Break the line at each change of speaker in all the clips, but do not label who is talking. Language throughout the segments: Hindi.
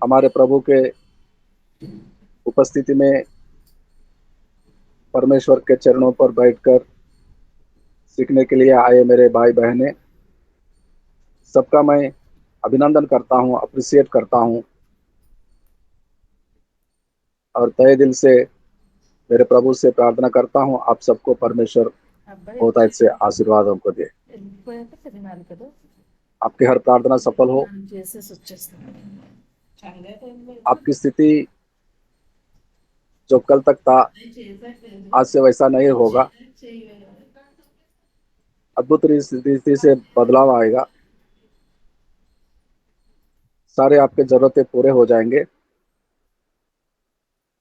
हमारे प्रभु के उपस्थिति में परमेश्वर के चरणों पर बैठकर सीखने के लिए आए मेरे भाई बहनें, सबका मैं अभिनंदन करता हूँ, अप्रिशिएट करता हूँ और तहे दिल से मेरे प्रभु से प्रार्थना करता हूँ आप सबको परमेश्वर बहुत ऐसे आशीर्वाद हमको दे, आपकी हर प्रार्थना सफल हो। आपकी स्थिति जो कल तक था आज से वैसा नहीं होगा, अद्भुत रीति से बदलाव आएगा, सारे आपके जरूरतें पूरे हो जाएंगे,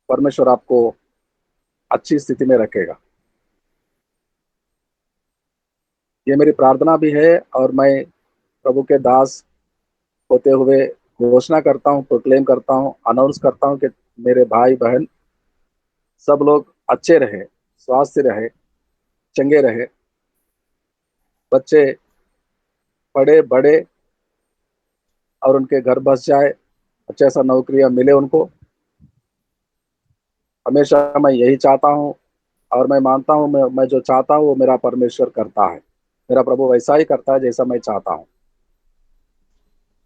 परमेश्वर आपको अच्छी स्थिति में रखेगा। ये मेरी प्रार्थना भी है और मैं प्रभु के दास होते हुए घोषणा करता हूँ, प्रोक्लेम करता हूँ, अनाउंस करता हूँ कि मेरे भाई बहन सब लोग अच्छे रहे, स्वास्थ्य रहे, चंगे रहे, बच्चे पढ़े बड़े और उनके घर बस जाए, अच्छे सा नौकरियां मिले उनको। हमेशा मैं यही चाहता हूँ और मैं मानता हूँ मैं जो चाहता हूँ वो मेरा परमेश्वर करता है, मेरा प्रभु वैसा ही करता है जैसा मैं चाहता हूँ।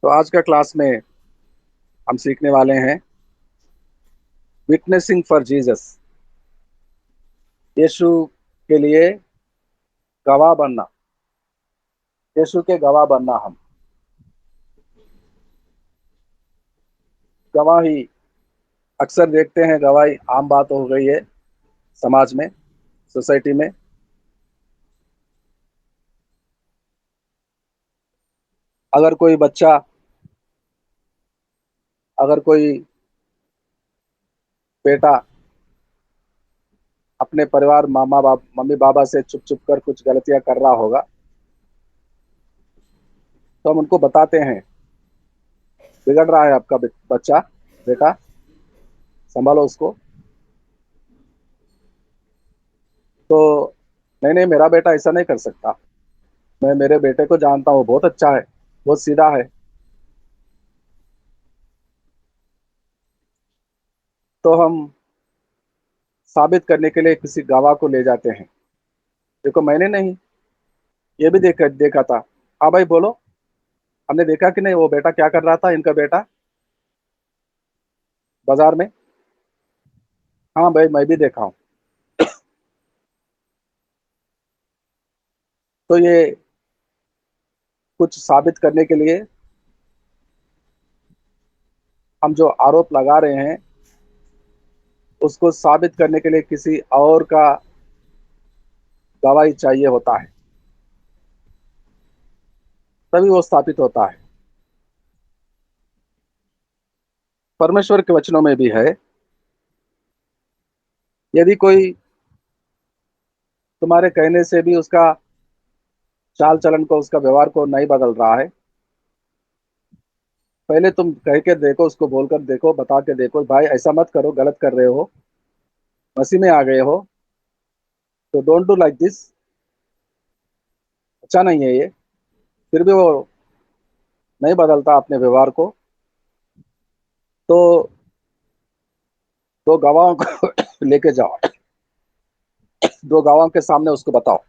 तो आज का क्लास में हम सीखने वाले हैं विटनेसिंग फॉर जीसस, यीशु के लिए गवाह बनना, यीशु के गवाह बनना। हम गवाही अक्सर देखते हैं, गवाही आम बात हो गई है समाज में, सोसाइटी में। अगर कोई बच्चा, अगर कोई बेटा अपने परिवार मम्मी पापा से छुप छुप कर कुछ गलतियां कर रहा होगा तो हम उनको बताते हैं बिगड़ रहा है आपका बच्चा, बेटा संभालो उसको। तो नहीं नहीं, मेरा बेटा ऐसा नहीं कर सकता, मैं मेरे बेटे को जानता हूँ, बहुत अच्छा है, बहुत सीधा है। तो हम साबित करने के लिए किसी गवाह को ले जाते हैं, देखो मैंने नहीं, ये भी देखा था। हाँ भाई बोलो, हमने देखा कि नहीं वो बेटा क्या कर रहा था, इनका बेटा बाजार में। हाँ भाई मैं भी देखा हूँ। तो ये कुछ साबित करने के लिए हम जो आरोप लगा रहे हैं उसको साबित करने के लिए किसी और का गवाही चाहिए होता है, तभी वो स्थापित होता है। परमेश्वर के वचनों में भी है, यदि कोई तुम्हारे कहने से भी उसका चाल चलन को, उसका व्यवहार को नहीं बदल रहा है, पहले तुम कह के देखो, उसको बोलकर देखो, बता के देखो भाई ऐसा मत करो, गलत कर रहे हो, मसीह में आ गए हो तो डोंट डू लाइक दिस, अच्छा नहीं है ये। फिर भी वो नहीं बदलता अपने व्यवहार को, तो दो गवाहों को लेके जाओ, दो गवाहों के सामने उसको बताओ।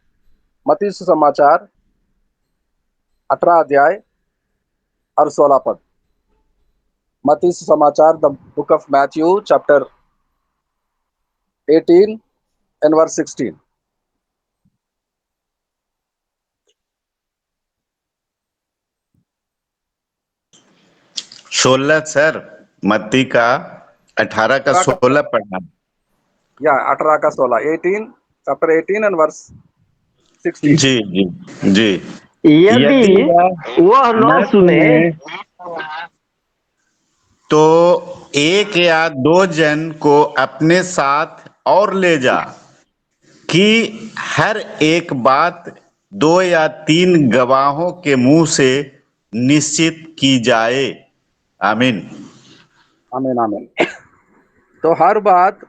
मत्ती सुसमाचार 18 अध्याय और 16 पद। मत्ती सुसमाचार the book of Matthew chapter 18 and verse 16।
16 sir, मत्ती का 18 का
18 का,
16 पढ़ना।
या 18 का 16, 18, चैप्टर 18 एंड वर्स 16।
जी जी जी।
यदि
यदि वह
वह न
न
सुने
सुने तो एक या दो जन को अपने साथ और ले जा, कि हर एक बात दो या तीन गवाहों के मुंह से निश्चित की जाए। आमीन।
आमीन आमीन। तो हर बात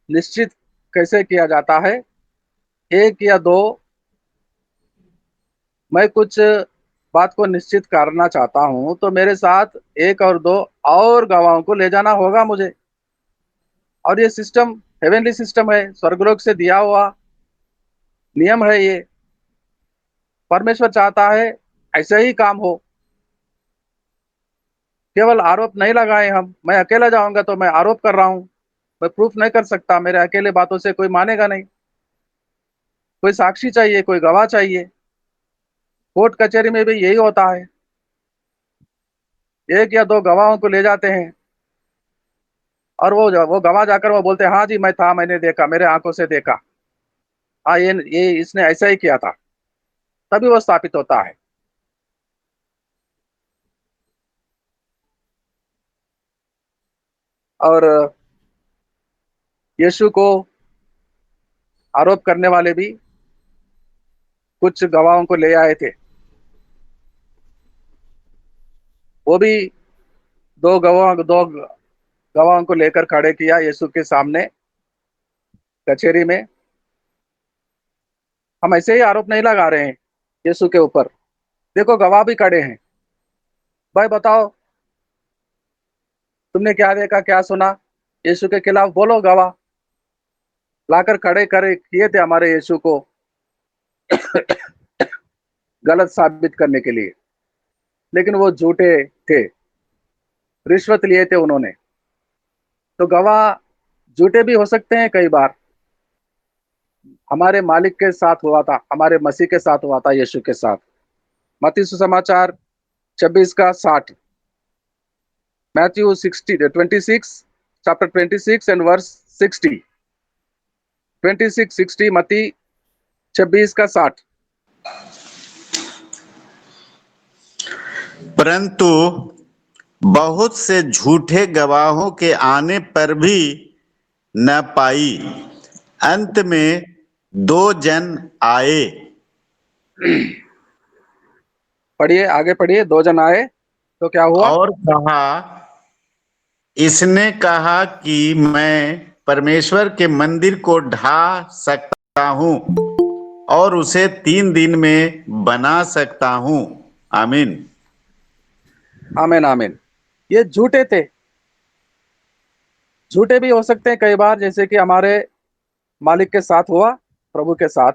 निश्चित कैसे किया जाता है? एक या दो, मैं कुछ बात को निश्चित करना चाहता हूं तो मेरे साथ एक और दो और गवाहों को ले जाना होगा मुझे। और ये सिस्टम हेवनली सिस्टम है, स्वर्गलोक से दिया हुआ नियम है ये। परमेश्वर चाहता है ऐसे ही काम हो। केवल आरोप नहीं लगाए हम। मैं अकेला जाऊंगा तो मैं आरोप कर रहा हूं, मैं प्रूफ नहीं कर सकता। मेरे अकेले बातों से कोई मानेगा नहीं। कोई साक्षी चाहिए, कोई गवाह चाहिए। कोर्ट कचहरी में भी यही होता है, एक या दो गवाहों को ले जाते हैं और वो गवाह जाकर वो बोलते हैं हाँ जी मैं था, मैंने देखा, मेरे आंखों से देखा, हाँ ये इसने ऐसा ही किया था। तभी वो स्थापित होता है। और यीशु को आरोप करने वाले भी कुछ गवाहों को ले आए थे। वो भी दो गवाहों को लेकर खड़े किया यीशु के सामने कचहरी में। हम ऐसे ही आरोप नहीं लगा रहे हैं यीशु के ऊपर। देखो गवाह भी खड़े हैं। भाई बताओ, तुमने क्या देखा, क्या सुना? यीशु के खिलाफ बोलो गवाह। लाकर खड़े करे किए थे हमारे यीशु को गलत साबित करने के लिए। लेकिन वो झूठे थे, रिश्वत लिए थे उन्होंने। तो गवाह झूठे भी हो सकते हैं कई बार। हमारे मालिक के साथ हुआ था, हमारे मसीह के साथ हुआ था, यीशु के साथ। मत्ती सुसमाचार 26 का 60। Matthew 26 chapter 26 and verse 60। 26:60 मत्ती 26 का 60।
परंतु बहुत से झूठे गवाहों के आने पर भी न पाई। अंत में दो जन आए
पढ़िए, आगे पढ़िए। दो जन आए तो क्या हुआ?
और कहा, इसने कहा कि मैं परमेश्वर के मंदिर को ढा सकता हूँ और उसे 3 दिन में बना सकता हूँ। आमीन।
आमीन आमीन। ये झूठे थे। झूठे भी हो सकते हैं कई बार, जैसे कि हमारे मालिक के साथ हुआ, प्रभु के साथ।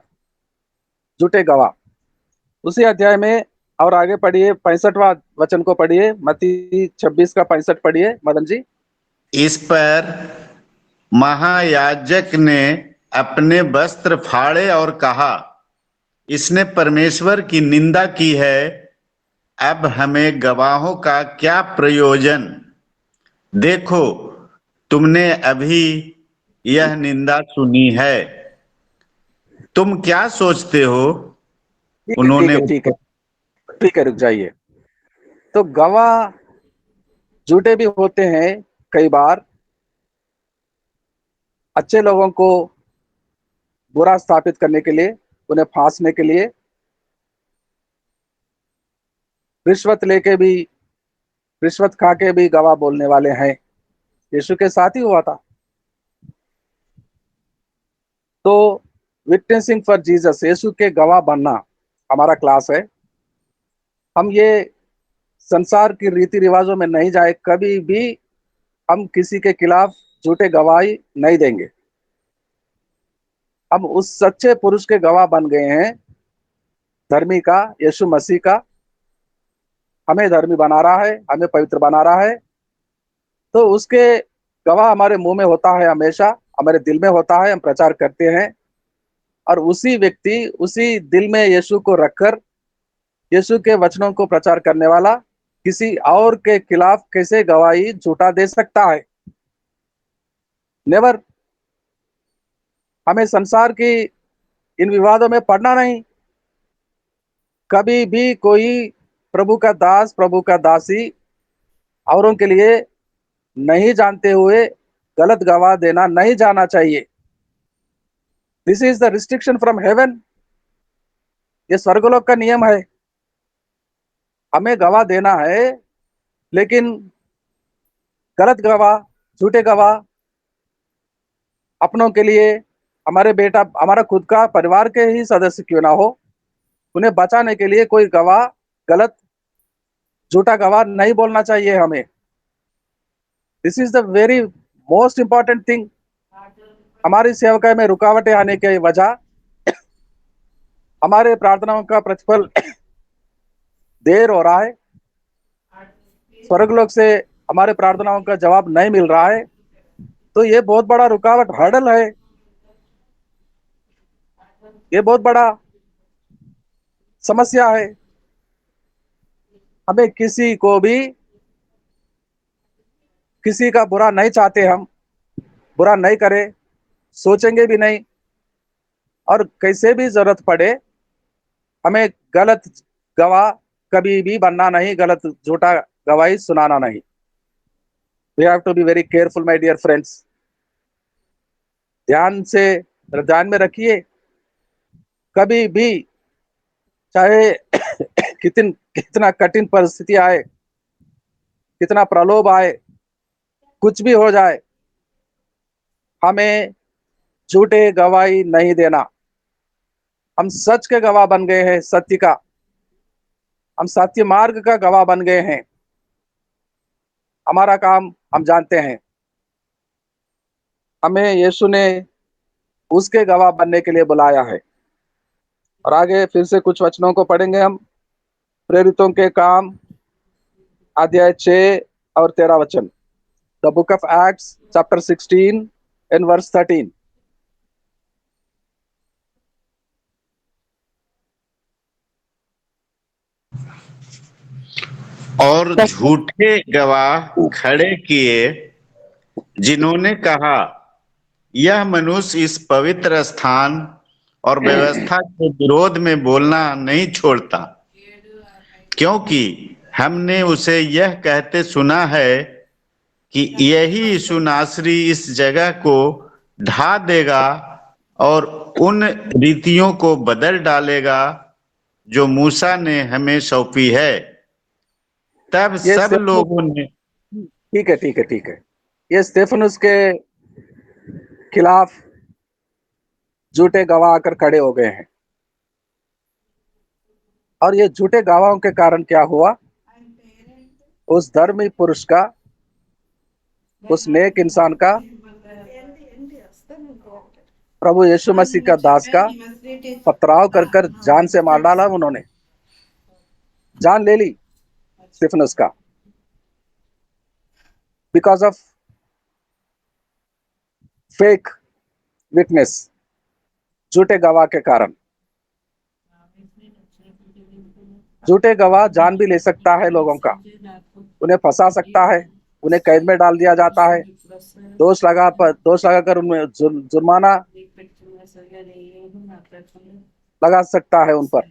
झूठे गवाह उसी अध्याय में। और आगे पढ़िए, 65वां वचन को पढ़िए। मत्ती 26 का 65 पढ़िए मदन जी।
इस पर महायाजक ने अपने वस्त्र फाड़े और कहा, इसने परमेश्वर की निंदा की है। अब हमें गवाहों का क्या प्रयोजन? देखो, तुमने अभी यह निंदा सुनी है। तुम क्या सोचते हो?
ठीक है ठीक
उन्होंने
है ठीक है ठीक है, रुक जाइए। तो गवाह झूठे भी होते हैं कई बार। अच्छे लोगों को बुरा स्थापित करने के लिए, उन्हें फांसने के लिए, रिश्वत लेके भी, रिश्वत खा के भी गवाह बोलने वाले हैं। यीशु के साथ ही हुआ था। तो विटनेसिंग फॉर जीसस, यीशु के गवाह बनना हमारा क्लास है। हम ये संसार की रीति रिवाजों में नहीं जाए, कभी भी हम किसी के खिलाफ झूठे गवाही नहीं देंगे। हम उस सच्चे पुरुष के गवाह बन गए हैं, धर्मी का, यीशु मसीह का। हमें धर्मी बना रहा है, हमें पवित्र बना रहा है। तो उसके गवाह हमारे मुंह में होता है, हमेशा हमारे दिल में होता है, हम प्रचार करते हैं। और उसी व्यक्ति उसी दिल में यीशु को रखकर यीशु के वचनों को प्रचार करने वाला किसी और के खिलाफ कैसे गवाही झूठा दे सकता है? नेवर। हमें संसार की इन विवादों में पड़ना नहीं। कभी भी कोई प्रभु का दास, प्रभु का दासी औरों के लिए नहीं जानते हुए गलत गवाह देना नहीं जाना चाहिए। This is the restriction from heaven. ये स्वर्गलोक का नियम है। हमें गवाह देना है, लेकिन गलत गवाह, झूठे गवाह, अपनों के लिए, हमारे बेटा, हमारा खुद का परिवार के ही सदस्य क्यों ना हो, उन्हें बचाने के लिए कोई गवाह गलत झूठा गवाह नहीं बोलना चाहिए हमें। This is the very most important thing. हमारी सेवकाई में रुकावटें आने की वजह हमारे प्रार्थनाओं का प्रतिफल देर हो रहा है, स्वर्गलोक से हमारे प्रार्थनाओं का जवाब नहीं मिल रहा है। तो ये बहुत बड़ा रुकावट हर्डल है, ये बहुत बड़ा समस्या है। हमें किसी को भी किसी का बुरा नहीं चाहते, हम बुरा नहीं करें, सोचेंगे भी नहीं। और कैसे भी जरूरत पड़े हमें गलत गवाह कभी भी बनना नहीं, गलत झूठा गवाही सुनाना नहीं। We have to be very careful my dear friends. ध्यान में रखिए, कभी भी चाहे कितना कठिन परिस्थिति आए, कितना प्रलोभ आए, कुछ भी हो जाए, हमें झूठे गवाही नहीं देना। हम सच के गवाह बन गए हैं, सत्य का, हम सत्य मार्ग का गवाह बन गए हैं। हमारा काम हम जानते हैं, हमें यीशु ने उसके गवाह बनने के लिए बुलाया है। और आगे फिर से कुछ वचनों को पढ़ेंगे हम। प्रेरितों के काम अध्याय 6 और 13 वचन। The book of Acts chapter 16 and verse 13।
और झूठे गवाह खड़े किए, जिन्होंने कहा, यह मनुष्य इस पवित्र स्थान और व्यवस्था के विरोध में बोलना नहीं छोड़ता, क्योंकि हमने उसे यह कहते सुना है कि यही यीशु नासरी इस जगह को ढा देगा और उन रीतियों को बदल डालेगा जो मूसा ने हमें सौंपी है। तब
ये
सब लोगों ने
ठीक है, ठीक है, ठीक है। ये स्टेफनुस के खिलाफ झूठे गवाह आकर खड़े हो गए हैं। और ये झूठे गवाहों के कारण क्या हुआ? उस धर्मी पुरुष का, उस नेक इंसान का, प्रभु यीशु मसीह का दास का पथराव कर कर जान से मार डाला उन्होंने, जान ले ली स्टेफनस का, बिकॉज ऑफ फेक विटनेस, झूठे गवाह के कारण। झूठे गवाह जान भी ले सकता है लोगों का, उन्हें फंसा सकता है, उन्हें कैद में डाल दिया जाता है, दोष लगाकर उनमें जुर्माना लगा सकता है उन पर।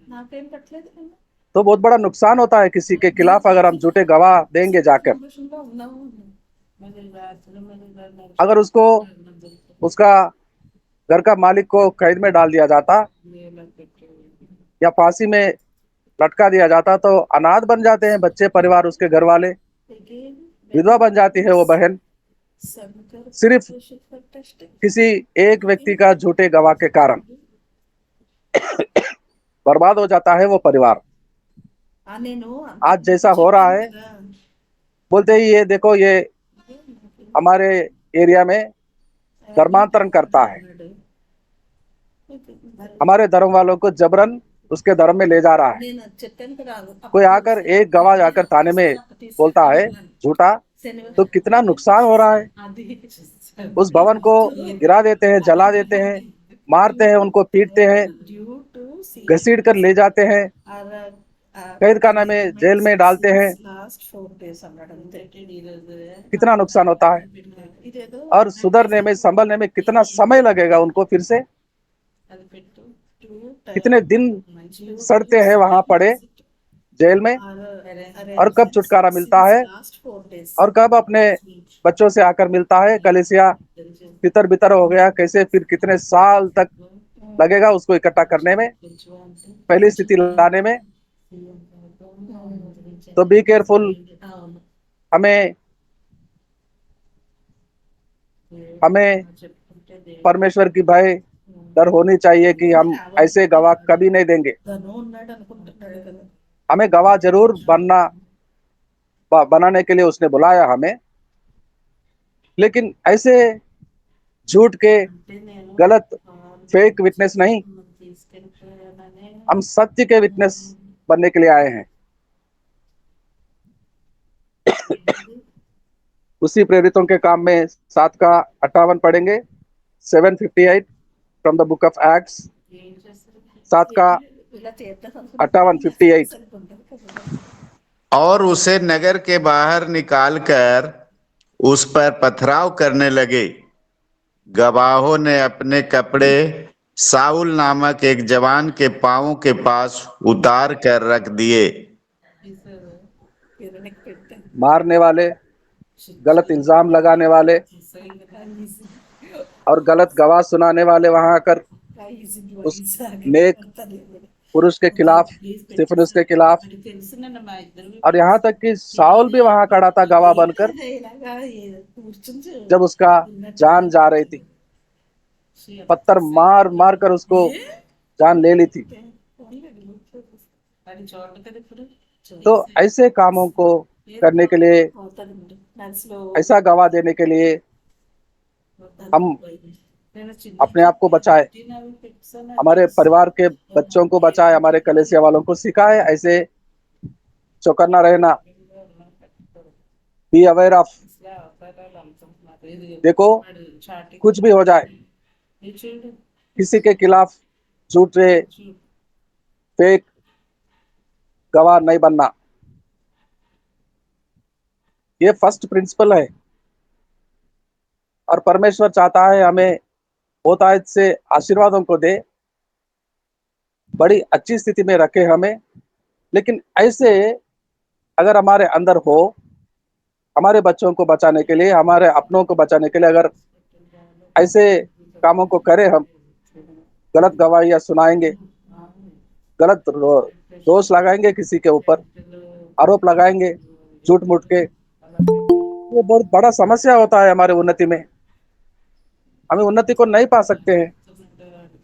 तो बहुत बड़ा नुकसान होता है किसी के खिलाफ अगर हम झूठे गवाह देंगे जाकर। अगर उसको, उसका घर का मालिक को कैद में डाल दिया जाता या फांसी में लटका दिया जाता तो अनाथ बन जाते हैं बच्चे, परिवार, उसके घर वाले, विधवा बन जाती है वो बहन, सिर्फ किसी एक व्यक्ति का झूठे गवाह के कारण बर्बाद हो जाता है वो परिवार। आज जैसा हो रहा है, बोलते ही ये देखो, ये हमारे एरिया में धर्मांतरण करता है, हमारे धर्म वालों को जबरन उसके धर्म में ले जा रहा है। कोई आकर, एक गवाह आकर थाने में बोलता है झूठा, तो कितना नुकसान हो रहा है। उस भवन को गिरा देते हैं, जला देते हैं, मारते हैं, उनको पीटते हैं, घसीट कर ले जाते हैं, कैद खाना में, जेल में डालते हैं। कितना नुकसान होता है और सुधरने में, संभलने में कितना समय लगेगा उनको फिर से। कितने दिन सड़ते हैं वहां पड़े जेल में, और कब छुटकारा मिलता है और कब अपने बच्चों से आकर मिलता है। कलीसिया तितर बितर हो गया, कैसे फिर कितने साल तक लगेगा उसको इकट्ठा करने में, पहली स्थिति लाने में। तो बी केयरफुल। हमें हमें परमेश्वर की भय डर होनी चाहिए कि हम ऐसे गवाह कभी नहीं देंगे। हमें गवाह जरूर बनाने के लिए उसने बुलाया हमें, लेकिन ऐसे झूठ के, गलत, फेक विटनेस नहीं, हम सत्य के विटनेस बनने के लिए आए हैं। उसी प्रेरितों के काम में 7 का 58 पढ़ेंगे, 7:58 from the book of acts, 7 का 58, 58।
और उसे नगर के बाहर निकालकर उस पर पथराव करने लगे। गवाहों ने अपने कपड़े साउल नामक एक जवान के पांवों के पास उतार कर रख दिए।
मारने वाले, गलत इल्जाम लगाने वाले और गलत गवाह सुनाने वाले वहां आकर उस नेक पुरुष के खिलाफ, स्तिफनुस के खिलाफ, और यहाँ तक कि साउल भी वहां खड़ा था गवाह बनकर, जब उसका जान जा रही थी, पत्थर मार मार कर उसको जान ले ली थी। तो ऐसे कामों को करने के लिए, ऐसा गवाह देने के लिए हम अपने आप को बचाए, हमारे परिवार के बच्चों को बचाए, हमारे कलेसिया वालों को सिखाए ऐसे चौकन्ना रहना। बी अवेयर ऑफ, देखो कुछ भी हो जाए, किसी के खिलाफ झूठे, फेक गवाह नहीं बनना। ये फर्स्ट प्रिंसिपल है, और परमेश्वर चाहता है हमें बहुतायत से आशीर्वादों को दे, बड़ी अच्छी स्थिति में रखे हमें। लेकिन ऐसे अगर हमारे अंदर हो, हमारे बच्चों को बचाने के लिए, हमारे अपनों को बचाने के लिए, अगर ऐसे कामों को करें, हम गलत गवाहियां सुनाएंगे, गलत दोष लगाएंगे, किसी के ऊपर आरोप लगाएंगे झूठ मूठ के, ये बहुत बड़ा समस्या होता है हमारे उन्नति में। हमें उन्नति को नहीं पा सकते हैं।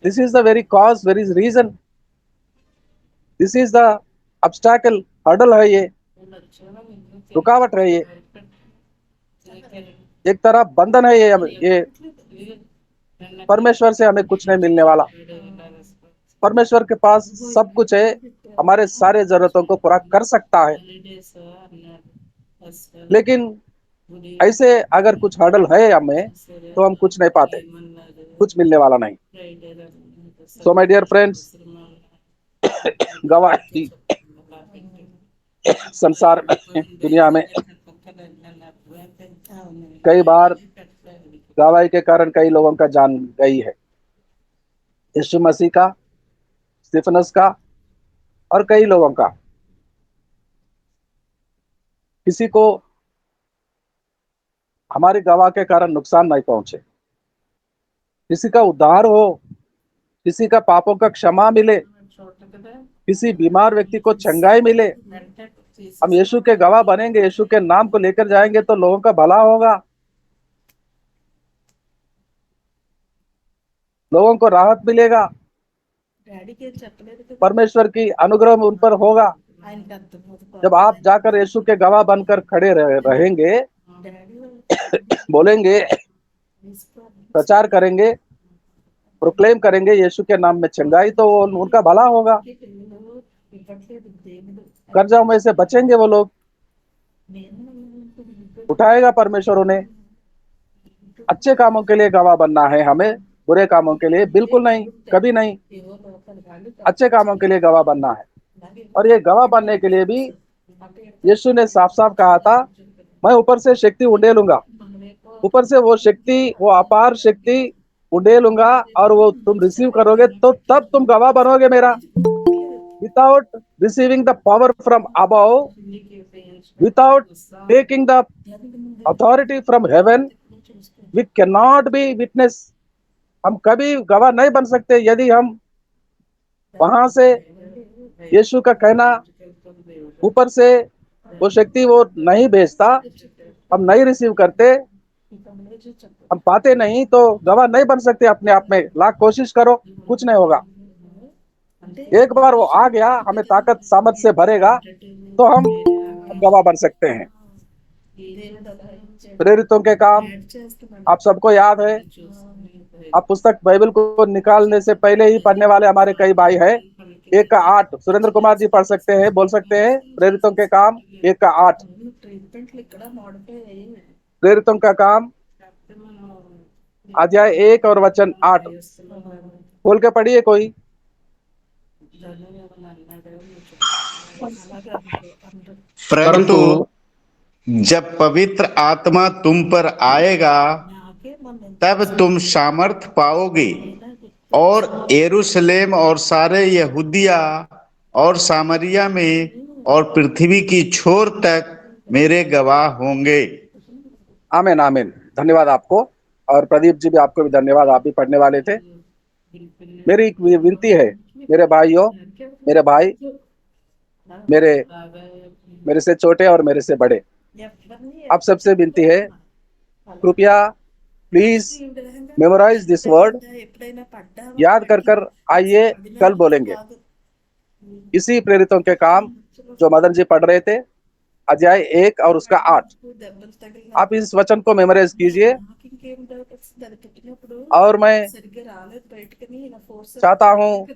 This is the very cause, very reason, this is the obstacle, hurdle है ये, रुकावट है ये, एक तरह बंधन है ये परमेश्वर से हमें कुछ नहीं मिलने वाला। परमेश्वर के पास सब कुछ है, हमारे सारे जरूरतों को पूरा कर सकता है, लेकिन ऐसे अगर कुछ हर्डल है हमें, तो हम कुछ नहीं पाते, कुछ मिलने वाला नहीं। सो माय डियर फ्रेंड्स, गवाही संसार में, दुनिया में कई बार गवाही के कारण कई लोगों का जान गई है, यीशु मसीह का, स्तिफनस का, और कई लोगों का। किसी को हमारे गवाह के कारण नुकसान नहीं पहुंचे, किसी का उद्धार हो, किसी का पापों का क्षमा मिले, किसी बीमार व्यक्ति को चंगाई मिले, हम यीशु के गवाह बनेंगे, यीशु के नाम को लेकर जाएंगे तो लोगों का भला होगा, लोगों को राहत मिलेगा, परमेश्वर की अनुग्रह उन पर होगा। जब आप जाकर यीशु के गवाह बनकर खड़े रहेंगे, बोलेंगे, प्रचार करेंगे, प्रोक्लेम करेंगे यीशु के नाम में चंगाई, तो उनका भला होगा, कर्जों में से बचेंगे वो लोग, उठाएगा परमेश्वर उन्हें। अच्छे कामों के लिए गवाह बनना है हमें, बुरे कामों के लिए बिल्कुल नहीं, कभी नहीं। अच्छे कामों के लिए गवाह बनना है, और ये गवाह बनने के लिए भी यीशु ने साफ साफ कहा था, मैं ऊपर से शक्ति उंडेलूंगा, ऊपर से वो शक्ति, वो अपार शक्ति उंडेलूंगा, और वो तुम रिसीव करोगे तो तब तुम गवाह बनोगे मेरा। Without receiving the power from above, without taking the authority from heaven, we can not be witness. हम कभी गवाह नहीं बन सकते यदि हम वहां से यीशु का कहना ऊपर से वो शक्ति वो नहीं भेजता, हम नहीं रिसीव करते, हम पाते नहीं, तो गवाह नहीं बन सकते। अपने आप में लाख कोशिश करो, कुछ नहीं होगा। एक बार वो आ गया, हमें ताकत सामर्थ से भरेगा, तो हम गवाह बन सकते हैं। प्रेरितों के काम आप सबको याद है। आप पुस्तक बाइबल को निकालने से पहले ही पढ़ने वाले हमारे कई भाई हैं। 1 का 8 सुरेंद्र कुमार जी पढ़ सकते हैं, बोल सकते हैं प्रेरितों के काम 1 का 8। प्रेरितों का काम अध्याय 1 और वचन 8 खोल के पढ़िए कोई।
परंतु
परंतु
जब पवित्र आत्मा तुम पर आएगा, तब तुम सामर्थ पाओगे और यरूशलेम और सारे यहूदिया और सामरिया में और पृथ्वी की छोर तक मेरे गवाह होंगे।
आमीन आमीन। धन्यवाद आपको। और प्रदीप जी भी, आपको भी धन्यवाद, आप भी पढ़ने वाले थे। मेरी एक विनती है, मेरे भाइयों, मेरे भाई, मेरे मेरे से छोटे और मेरे से बड़े, आप सबसे विनती है, कृपया प्लीज मेमोराइज दिस वर्ड, याद कर कर आइए, कल बोलेंगे। इसी प्रेरितों के काम जो मदन जी पढ़ रहे थे, अध्याय 1 और उसका 8, आप इस वचन को मेमोराइज कीजिए। और मैं चाहता हूँ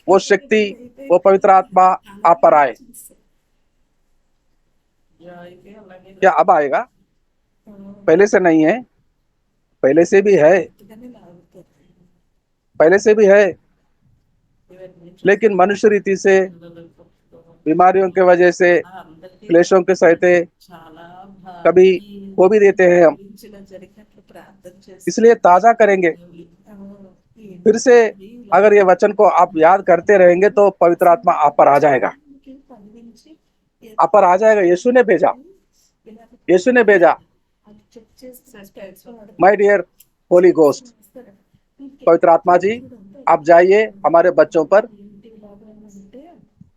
वो शक्ति, वो पवित्र आत्मा आप पर आए। क्या अब आएगा? पहले से नहीं है, पहले से भी है, पहले से भी है, लेकिन मनुष्य रीति से, बीमारियों के वजह से, क्लेशों के सहते कभी खो भी देते हैं हम। इसलिए ताजा करेंगे फिर से। अगर ये वचन को आप याद करते रहेंगे तो पवित्र आत्मा आप पर आ जाएगा, आप पर आ जाएगा। यीशु ने भेजा, यीशु ने भेजा। माय डियर होली घोस्ट, पवित्र आत्मा जी, आप जाइए हमारे बच्चों पर,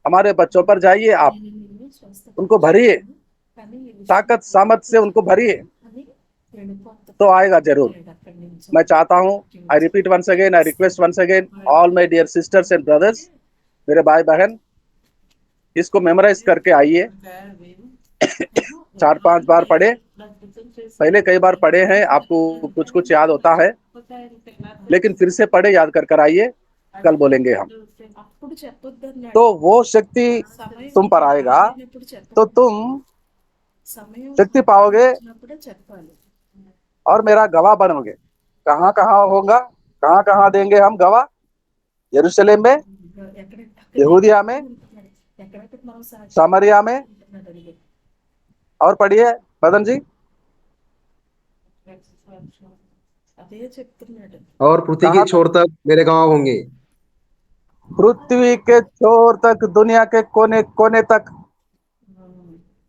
हमारे बच्चों पर जाइए आप, उनको भरिए, ताकत सामर्थ से उनको भरिए, तो आएगा जरूर। मैं चाहता हूँ, I repeat once again, I request once again, all my dear sisters and brothers, मेरे भाई बहन, इसको मेमोराइज करके आइए। 4-5 बार पढ़े, पहले कई बार पढ़े हैं, आपको कुछ कुछ याद होता है, लेकिन फिर से पढ़े, याद कर कर आइए, कल बोलेंगे हम। तो वो शक्ति तुम पर आएगा, तो तुम शक्ति पाओगे और मेरा गवाह बनोगे। कहाँ कहाँ होगा, कहाँ कहाँ देंगे हम गवाह? यरूशलेम में, यहूदिया में, सामरिया में, और पढ़िए मदन जी।
और पृथ्वी की
कहाँ तक?
छोर तक मेरे गांव होंगे।
पृथ्वी के छोर तक, दुनिया के कोने कोने तक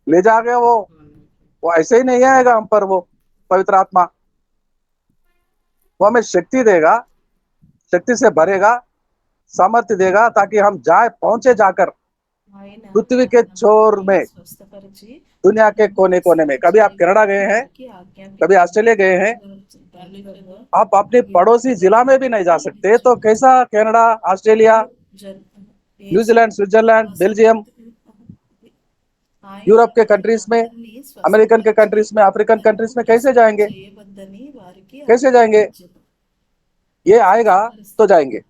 ले जाओगे वो ऐसे ही नहीं आएगा हम पर। वो पवित्र आत्मा, वो हमें शक्ति देगा, शक्ति से भरेगा, सामर्थ्य देगा, ताकि हम जाए, पहुंचे जाकर पृथ्वी के छोर में, दुनिया के कोने कोने में। कभी आप कनाडा गए हैं, कभी ऑस्ट्रेलिया गए हैं, आप अपने पड़ोसी जिला में भी नहीं जा सकते, तो कैसा Canada, Australia, New Zealand, Switzerland, Belgium, Europe के कंट्रीज में, अमेरिकन के कंट्रीज में, अफ्रीकन कंट्रीज में कैसे जाएंगे? कैसे जाएंगे? ये आएगा तो जाएंगे।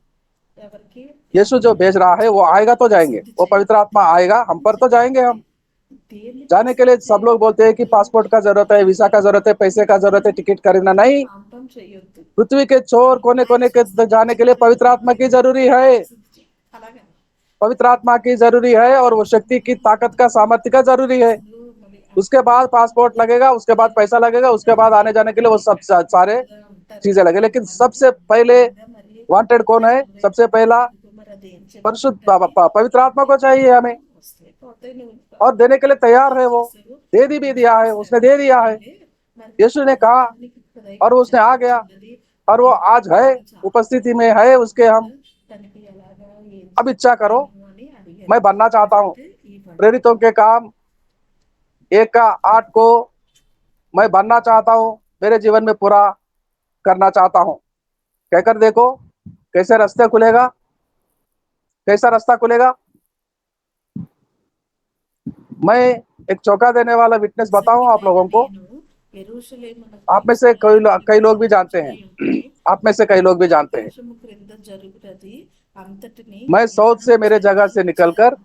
यीशु जो भेज रहा है वो आएगा तो जाएंगे, वो पवित्र आत्मा आएगा हम पर तो जाएंगे हम। जाने के लिए सब लोग बोलते हैं कि पासपोर्ट का जरूरत है, वीसा का जरूरत है, पैसे का जरूरत है, टिकट खरीदना नहीं। पृथ्वी के छोर कोने कोने के जाने के लिए पवित्र आत्मा की जरूरी है, पवित्र आत्मा की जरूरी है, और वो शक्ति की, ताकत का, सामर्थ्य का जरूरी है। उसके बाद पासपोर्ट लगेगा, उसके बाद पैसा लगेगा, उसके बाद आने जाने के लिए वो सब सारे चीजें लगे। लेकिन सबसे पहले वांटेड कौन है? सबसे पहला परिशुद्ध पवित्र आत्मा को चाहिए हमें, और देने के लिए तैयार है वो। दे दी भी दिया है, उसने दे दिया है। यीशु ने कहा और उसने आ गया, और वो आज है, उपस्थिति में है उसके हम। अब इच्छा करो, मैं बनना चाहता हूँ प्रेरितों के काम 1 का 8 को मैं बनना चाहता हूँ, मेरे जीवन में पूरा करना चाहता हूँ। कहकर देखो कैसे रास्ते खुलेगा। कैसा रास्ता खुलेगा? मैं एक चौंका देने वाला विटनेस बताऊं आप लोगों को। आप में से कई लोग भी जानते हैं, आप में से कई लोग भी जानते हैं, मैं साउथ से मेरे जगह से निकलकर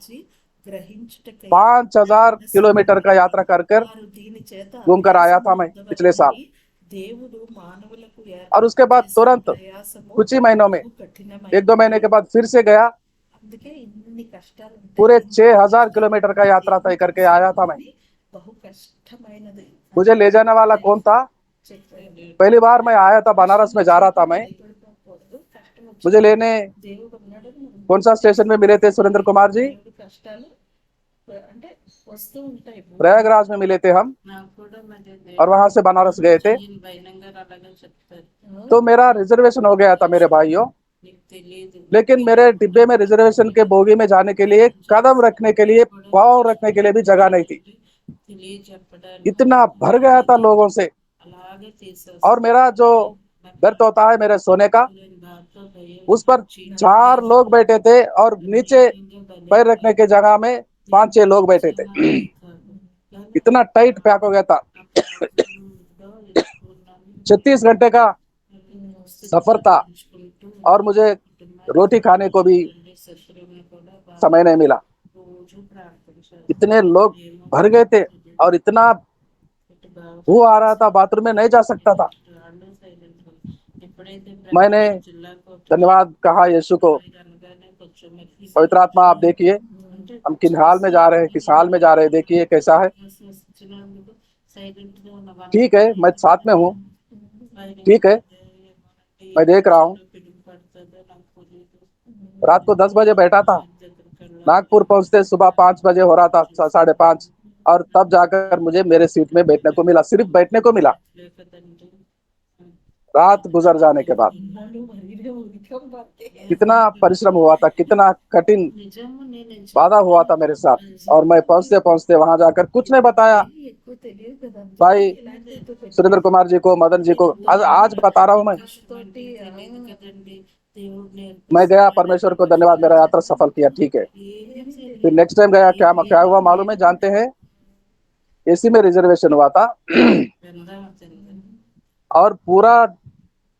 5,000 किलोमीटर का यात्रा कर कर घूम कर आया था मैं पिछले साल। और उसके बाद तुरंत कुछ ही महीनों में, 1-2 महीने के बाद फिर से गया। पूरे 6,000 किलोमीटर का यात्रा तय करके आया था मैं। मुझे ले जाने वाला कौन था? पहली बार मैं आया था, बनारस में जा रहा था मैं। मुझे लेने कौन सा स्टेशन में मिले थे सुरेंद्र कुमार जी? प्रयागराज में मिले थे हम, और वहां से बनारस गए थे। तो मेरा रिजर्वेशन हो गया था मेरे भाइयों, लेकिन मेरे डिब्बे में रिजर्वेशन के बोगी में जाने के लिए, कदम रखने के लिए, पाँव रखने के लिए भी जगह नहीं थी। इतना भर गया था लोगों से। और मेरा जो बर्थ होता है मेरे सोने का, उस पर 4 लोग बैठे थे, और नीचे पैर रखने के जगह में 5-6 लोग बैठे थे। इतना टाइट पैक हो गया था। 36 घंटे का सफर था, और मुझे रोटी खाने को भी समय नहीं मिला। इतने लोग भर गए थे, और इतना वो आ रहा था, बाथरूम में नहीं जा सकता था। मैंने धन्यवाद कहा यीशु को, पवित्र आत्मा आप देखिए हम किन हाल में जा रहे हैं, किस हाल में जा रहे हैं, देखिए कैसा है। ठीक है, मैं साथ में हूँ, ठीक है, मैं देख रहा हूँ। रात को 10 बजे बैठा था, नागपुर पहुंचते सुबह 5 बजे हो रहा था, 5:30, और तब जाकर मुझे मेरे सीट में बैठने को मिला, सिर्फ बैठने को मिला, रात गुजर जाने के बाद। कितना परिश्रम हुआ था, कितना कठिन वादा हुआ था मेरे साथ। और मैं पहुंचते पहुंचते वहां जाकर कुछ नहीं बताया भाई सुरेंद्र कुमार जी को, मदन जी को। आज बता रहा हूं मैं गया, परमेश्वर को धन्यवाद, मेरा यात्रा सफल किया, ठीक है। फिर नेक्स्ट टाइम गया, क्या हुआ मालूम है? जानते हैं? एसी में रिजर्वेशन हुआ था। और पूरा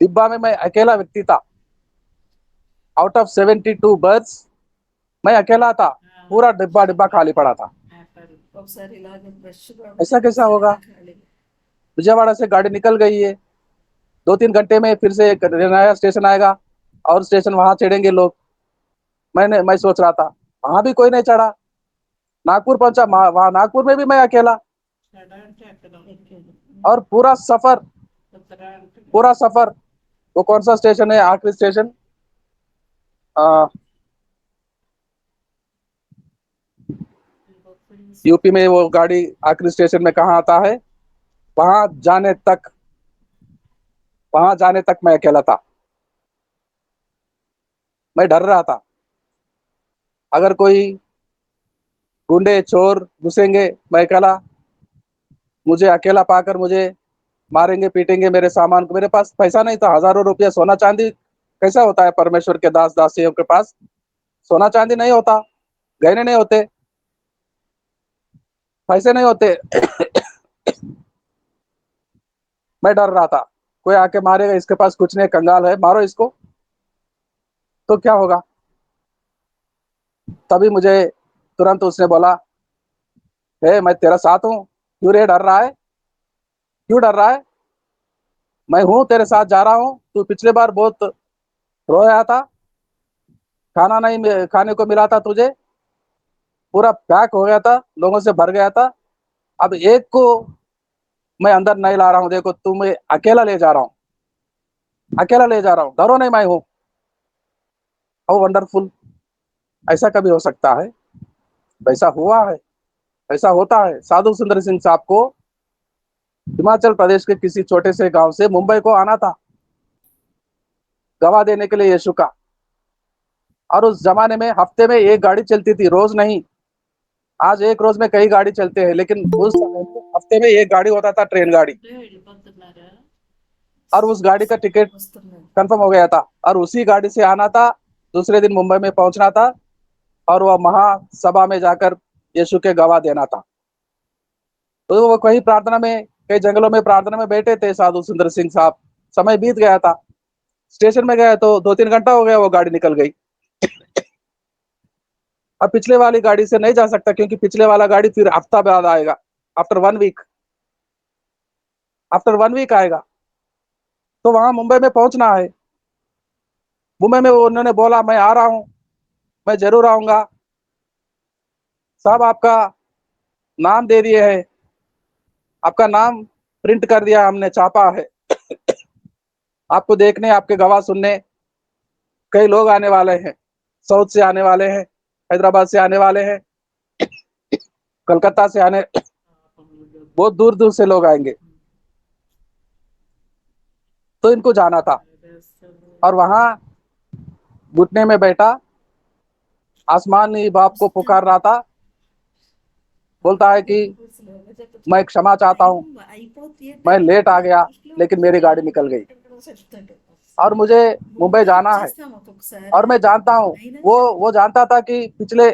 डिब्बा में मैं अकेला व्यक्ति था। आउट ऑफ 72 बर्थ मैं अकेला था। पूरा डिब्बा डिब्बा खाली पड़ा था। ऐसा कैसा होगा? विजयवाड़ा से गाड़ी निकल गई है, 2-3 घंटे में फिर से एक नया स्टेशन आएगा, और स्टेशन वहां चढ़ेंगे लोग। मैं सोच रहा था, वहां भी कोई नहीं चढ़ा। नागपुर पहुंचा, वहां नागपुर में भी मैं अकेला। और पूरा सफर, वो कौन सा स्टेशन है, आखिरी स्टेशन? यूपी में वो गाड़ी आखिरी स्टेशन में कहाँ आता है? वहां जाने तक वहां जाने तक मैं अकेला था। मैं डर रहा था, अगर कोई गुंडे चोर घुसेंगे, मैं अकेला, मुझे अकेला पाकर मुझे मारेंगे पीटेंगे, मेरे सामान को। मेरे पास पैसा नहीं था, हजारों रुपया सोना चांदी कैसा होता है परमेश्वर के दास दासियों के पास? सोना चांदी नहीं होता, गहने नहीं होते, पैसे नहीं होते। मैं डर रहा था, कोई आके मारेगा, इसके पास कुछ नहीं, कंगाल है, मारो इसको, तो क्या होगा? तभी मुझे तुरंत उसने बोला, हे मैं तेरा साथ हूँ, क्यों रे डर रहा है? क्यों डर रहा है? मैं हूँ तेरे साथ, जा रहा हूँ। तू पिछले बार बहुत रोया था, खाना नहीं खाने को मिला था तुझे, पूरा पैक हो गया था, लोगों से भर गया था। अब एक को मैं अंदर नहीं ला रहा हूँ, देखो तू, मैं अकेला ले जा रहा हूँ, अकेला ले जा रहा हूँ, डरो नहीं, मैं हूँ। How wonderful! ऐसा कभी हो सकता है? वैसा हुआ है, ऐसा होता है। साधु सुंदर सिंह साहब को हिमाचल प्रदेश के किसी छोटे से गांव से मुंबई को आना था, गवाह देने के लिए यीशु का। और उस जमाने में हफ्ते में एक गाड़ी चलती थी, रोज नहीं। आज एक रोज में कई गाड़ी चलते हैं, लेकिन उस समय में हफ्ते में एक गाड़ी होता था, ट्रेन गाड़ी। और उस गाड़ी का टिकट कंफर्म हो गया था, और उसी गाड़ी से आना था, दूसरे दिन मुंबई में पहुंचना था। और वह महासभा में जाकर यीशु के गवाह देना था। तो वो कहीं प्रार्थना में, कई जंगलों में प्रार्थना में बैठे थे साधु सुंदर सिंह साहब। समय बीत गया था। स्टेशन में गए तो 2-3 घंटा हो गया, वो गाड़ी निकल गई। अब पिछले वाली गाड़ी से नहीं जा सकता, क्योंकि पिछले वाला गाड़ी फिर हफ्ता बाद आएगा। आफ्टर 1 वीक, आफ्टर 1 वीक आएगा। तो वहां मुंबई में पहुंचना है। मुंबई में उन्होंने बोला मैं आ रहा हूं, मैं जरूर आऊंगा साहब। आपका नाम दे दिए है, आपका नाम प्रिंट कर दिया, हमने छापा है। आपको देखने, आपके गवाह सुनने कई लोग आने वाले हैं। साउथ से आने वाले हैं, हैदराबाद से आने वाले हैं, कलकत्ता से आने, बहुत दूर दूर से लोग आएंगे। तो इनको जाना था। और वहां घुटने में बैठा आसमानी बाप को पुकार रहा था। बोलता है कि मैं क्षमा चाहता हूं, मैं लेट आ गया, लेकिन मेरी गाड़ी निकल गई और मुझे मुंबई जाना है। और मैं जानता हूं, वो जानता था कि पिछले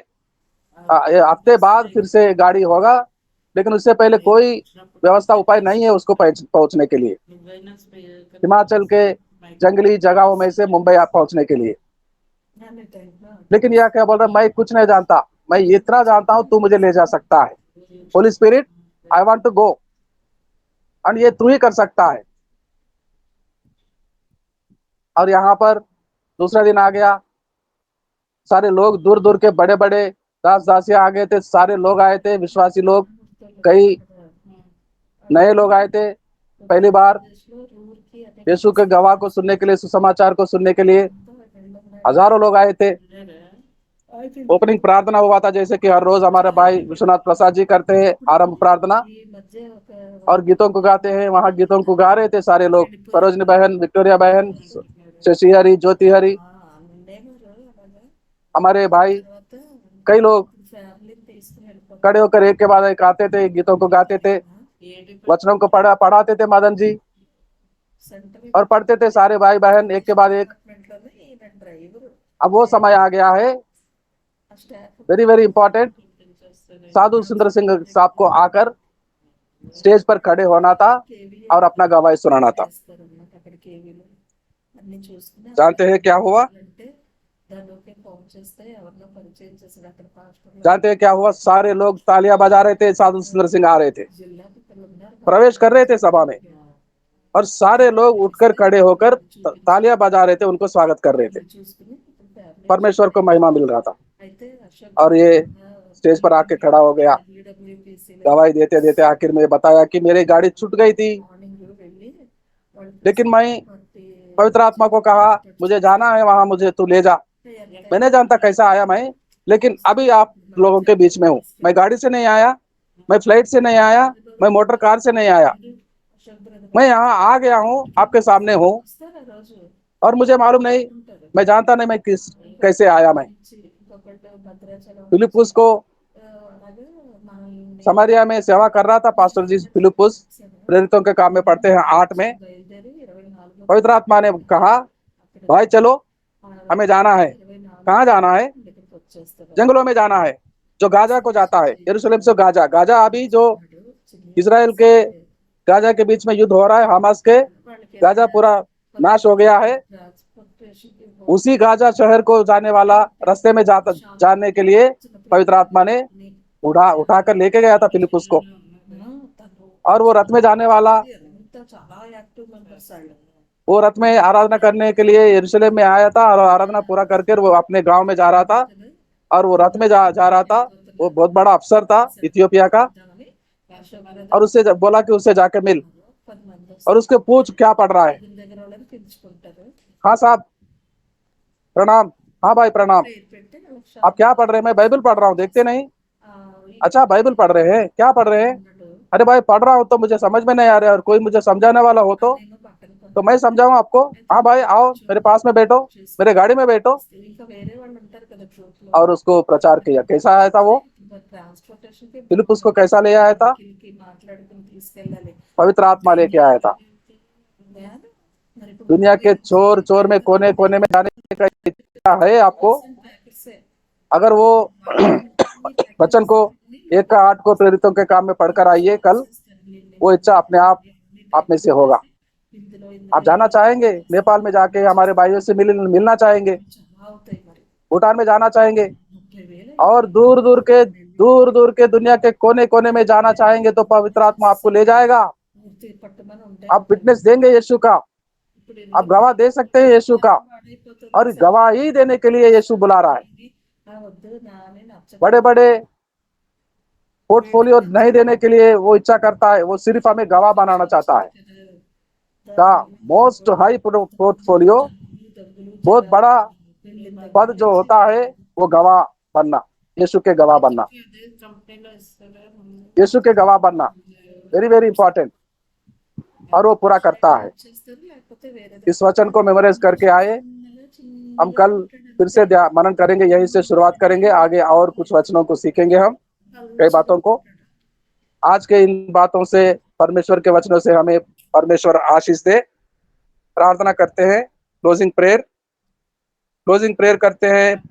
हफ्ते बाद फिर से गाड़ी होगा, लेकिन उससे पहले कोई व्यवस्था उपाय नहीं है उसको पहुंचने के लिए, हिमाचल के जंगली जगहों में से मुंबई आप पहुंचने के लिए। लेकिन यह क्या बोल रहा है, मैं कुछ नहीं जानता, मैं इतना जानता हूं तू मुझे ले जा सकता है। Holy spirit, I want to go, और ये तू ही कर सकता है। और यहाँ पर दूसरा दिन आ गया। सारे लोग, दूर दूर के बड़े बड़े दास दासियां आ गए थे, सारे लोग आए थे, विश्वासी लोग, कई नए लोग आए थे पहली बार यीशु के गवाह को सुनने के लिए, सुसमाचार को सुनने के लिए। हजारों लोग आए थे। ओपनिंग प्रार्थना हुआ था, जैसे कि हर रोज हमारे भाई विश्वनाथ प्रसाद जी करते हैं आरंभ प्रार्थना, और गीतों को गाते हैं। वहां गीतों को गा रहे थे सारे लोग, सरोजनी बहन, विक्टोरिया बहन, शशि हरी, ज्योति हरी, हमारे भाई, कई लोग खड़े होकर एक के बाद एक आते थे, गीतों को गाते थे, वचनों को पढ़ाते थे मदन जी, और पढ़ते थे सारे भाई बहन एक के बाद एक। अब वो समय आ गया है, वेरी वेरी इंपॉर्टेंट। साधु सुंदर सिंह साहब को आकर स्टेज पर खड़े होना था और अपना गवाही सुनाना था। जानते हैं क्या हुआ? जानते हैं क्या हुआ? सारे लोग तालियां बजा रहे थे, साधु सुंदर सिंह आ रहे थे, प्रवेश कर रहे थे सभा में, और सारे लोग उठकर खड़े होकर तालियां बजा रहे थे, उनको स्वागत कर रहे थे। परमेश्वर को महिमा मिल रहा था। और ये स्टेज पर आके खड़ा हो गया, गवाही देते देते आखिर में बताया कि मेरी गाड़ी छूट गई थी, लेकिन मैं पवित्र आत्मा को कहा मुझे जाना है वहां, मुझे तू ले जा। मैं नहीं जानता कैसा आया मैं, लेकिन अभी आप लोगों के बीच में हूँ। मैं गाड़ी से नहीं आया, मैं फ्लाइट से नहीं आया, मैं मोटर कार से नहीं आया, मैं यहाँ आ गया हूँ, आपके सामने हूँ। और मुझे मालूम नहीं, मैं जानता नहीं मैं किस कैसे आया। मैं फिलिपुस को समारिया में सेवा कर रहा था। पास्टर जी फिलिपुस प्रेरितों के काम में पढ़ते हैं 8 में। पवित्र आत्मा ने कहा भाई चलो, हमें जाना है। कहाँ जाना है? जंगलों में जाना है, जो गाजा को जाता है, यरूशलेम से गाजा। गाजा अभी जो इजराइल के गाजा के बीच में युद्ध हो रहा है, हमास के, गाजा पूरा नाश हो गया है। उसी गाजा शहर को जाने वाला रास्ते में जाने के लिए पवित्र आत्मा ने उठाकर लेके गया था फिलिपुस को। और वो रथ में जाने वाला, वो रथ में आराधना करने के लिए यरूशलेम में आया था, और आराधना पूरा करके वो अपने गांव में जा रहा था। और वो रथ में जा रहा था। वो बहुत बड़ा अफसर था इथियोपिया का, और उससे बोला कि उससे जाके मिल, और उसके पूछ क्या पढ़ रहा है। हाँ साहब प्रणाम। हाँ भाई प्रणाम। आप क्या पढ़ रहे हैं? मैं बाइबल पढ़ रहा हूँ, देखते नहीं? अच्छा बाइबल पढ़ रहे हैं, क्या पढ़ रहे हैं? अरे भाई पढ़ रहा हूँ तो मुझे समझ में नहीं आ रहा है, और कोई मुझे समझाने वाला हो तो मैं समझाऊं आपको। हाँ भाई आओ मेरे पास में बैठो, मेरे गाड़ी में बैठो। और उसको प्रचार किया। कैसा आया था वो? फिलिपुस को कैसा ले आया था? पवित्र आत्मा लेके आया था। दुनिया के चोर चोर में, कोने कोने में जाने का इच्छा है आपको? अगर वो वचन को 1 का 8 को प्रेरितों के काम में पढ़कर आइए कल, वो इच्छा अपने आप में से होगा। आप जाना चाहेंगे नेपाल में जाके हमारे भाइयों से मिलना चाहेंगे, भूटान में जाना चाहेंगे, और दूर दूर के दुनिया के कोने कोने में जाना चाहेंगे तो पवित्र आत्मा आपको ले जाएगा। आप विटनेस देंगे यीशु का, आप गवाह दे सकते हैं यीशु का, और गवाही देने के लिए यीशु बुला रहा है। बड़े बड़े पोर्टफोलियो नहीं देने के लिए वो इच्छा करता है, वो सिर्फ हमें गवाह बनाना चाहता है। द मोस्ट हाई पोर्टफोलियो, बहुत बड़ा पद जो होता है वो गवाह बनना, यीशु के गवाह बनना, यीशु के गवाह बनना, वेरी वेरी इंपॉर्टेंट, और वो पूरा करता है। इस वचन को मेमोराइज करके आए। हम कल फिर से मनन करेंगे, यहीं से शुरुआत करेंगे, आगे और कुछ वचनों को सीखेंगे हम, कई बातों को। आज के इन बातों से, परमेश्वर के वचनों से हमें परमेश्वर आशीष दे। प्रार्थना करते हैं, क्लोजिंग प्रेयर करते हैं।